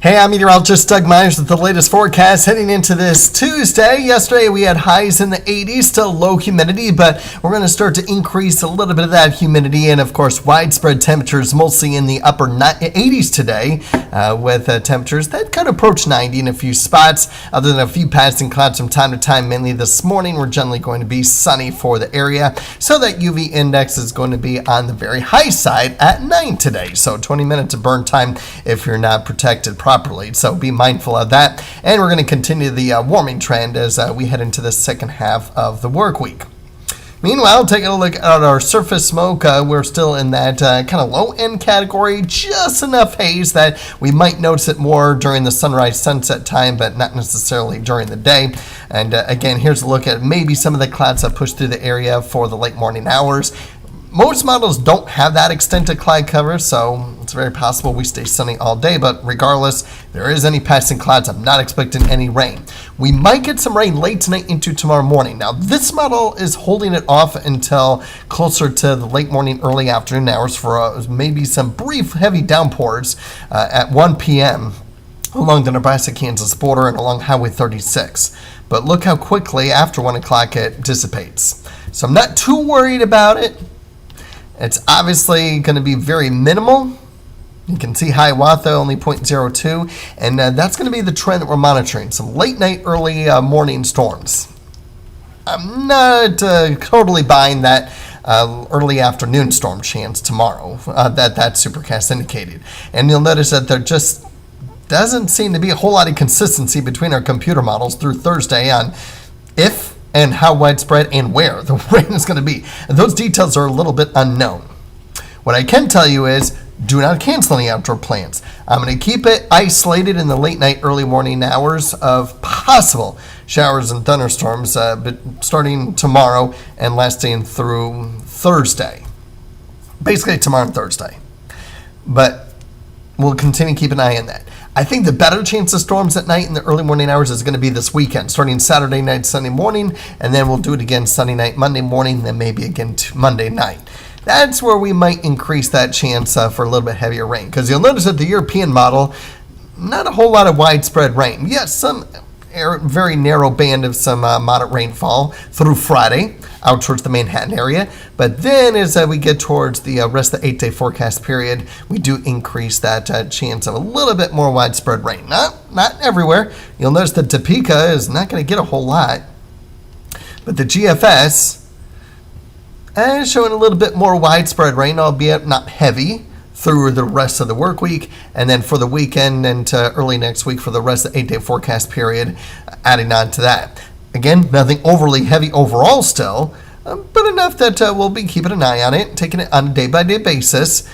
Hey, I'm meteorologist Doug Myers with the latest forecast heading into this Tuesday. Yesterday we had highs in the 80s, still low humidity, but we're going to start to increase a little bit of that humidity and, of course, widespread temperatures mostly in the upper 80s today with temperatures that could approach 90 in a few spots. Other than a few passing clouds from time to time, mainly this morning, we're generally going to be sunny for the area. So that UV index is going to be on the very high side at 9 today. So 20 minutes of burn time if you're not protected properly. So be mindful of that. And we're going to continue the warming trend as we head into the second half of the work week. Meanwhile, taking a look at our surface smoke, we're still in that kind of low-end category, just enough haze that we might notice it more during the sunrise-sunset time, but not necessarily during the day. And again, here's a look at maybe some of the clouds that push through the area for the late morning hours. Most models don't have that extent of cloud cover, so it's very possible we stay sunny all day, but regardless, if there is any passing clouds, I'm not expecting any rain. We might get some rain late tonight into tomorrow morning. Now, this model is holding it off until closer to the late morning, early afternoon hours for maybe some brief heavy downpours at 1 p.m. along the Nebraska-Kansas border and along Highway 36. But look how quickly after 1 o'clock it dissipates. So I'm not too worried about it. It's obviously going to be very minimal. You can see Hiawatha only 0.02, and that's going to be the trend that we're monitoring. Some late night, early morning storms. I'm not totally buying that early afternoon storm chance tomorrow that Supercast indicated. And you'll notice that there just doesn't seem to be a whole lot of consistency between our computer models through Thursday on if and how widespread and where the rain is going to be. And those details are a little bit unknown. What I can tell you is do not cancel any outdoor plans. I'm going to keep it isolated in the late night, early morning hours of possible showers and thunderstorms starting tomorrow and lasting through Thursday. Basically tomorrow and Thursday. But we'll continue to keep an eye on that. I think the better chance of storms at night in the early morning hours is going to be this weekend, starting Saturday night, Sunday morning, and then we'll do it again Sunday night, Monday morning, then maybe again Monday night. That's where we might increase that chance for a little bit heavier rain, because you'll notice that the European model, not a whole lot of widespread rain. Yes, some very narrow band of some moderate rainfall through Friday out towards the Manhattan area. But then as we get towards the rest of the 8-day forecast period, we do increase that chance of a little bit more widespread rain. Not everywhere. You'll notice that Topeka is not going to get a whole lot. But the GFS is showing a little bit more widespread rain, albeit not heavy, through the rest of the work week, and then for the weekend and early next week for the rest of the 8-day forecast period, adding on to that. Again, nothing overly heavy overall still, but enough that we'll be keeping an eye on it, taking it on a day-by-day basis.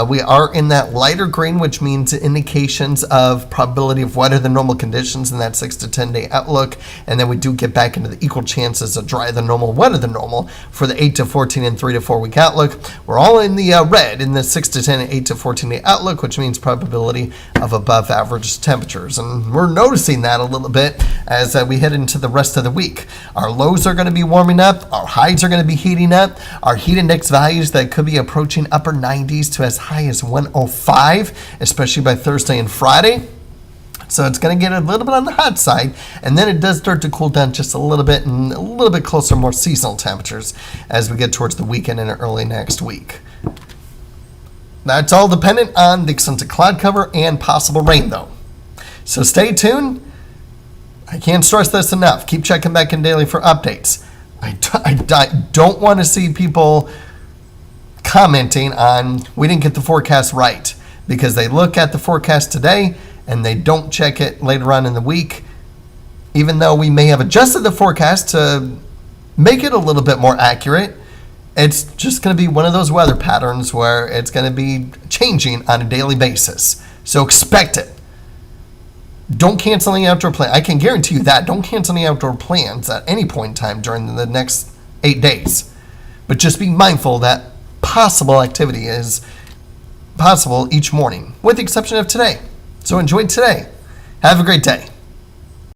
We are in that lighter green, which means indications of probability of wetter than normal conditions in that 6 to 10 day outlook. And then we do get back into the equal chances of drier than normal, wetter than normal for the 8 to 14 and 3 to 4 week outlook. We're all in the red in the 6 to 10 and 8 to 14 day outlook, which means probability of above average temperatures. And we're noticing that a little bit as we head into the rest of the week. Our lows are going to be warming up. Our highs are going to be heating up. Our heat index values that could be approaching upper 90s to as high as 105, especially by Thursday and Friday. So it's going to get a little bit on the hot side, and then it does start to cool down just a little bit and a little bit closer, more seasonal temperatures as we get towards the weekend and early next week. That's all dependent on the extent of cloud cover and possible rain, though. So stay tuned. I can't stress this enough. Keep checking back in daily for updates. I don't want to see people commenting on we didn't get the forecast right, because they look at the forecast today and they don't check it later on in the week, even though we may have adjusted the forecast to make it a little bit more accurate. It's just going to be one of those weather patterns where it's going to be changing on a daily basis. So expect it. Don't cancel any outdoor plans. I can guarantee you that. Don't cancel any outdoor plans at any point in time during the next 8 days. But just be mindful that possible activity is possible each morning, with the exception of today. So enjoy today. Have a great day.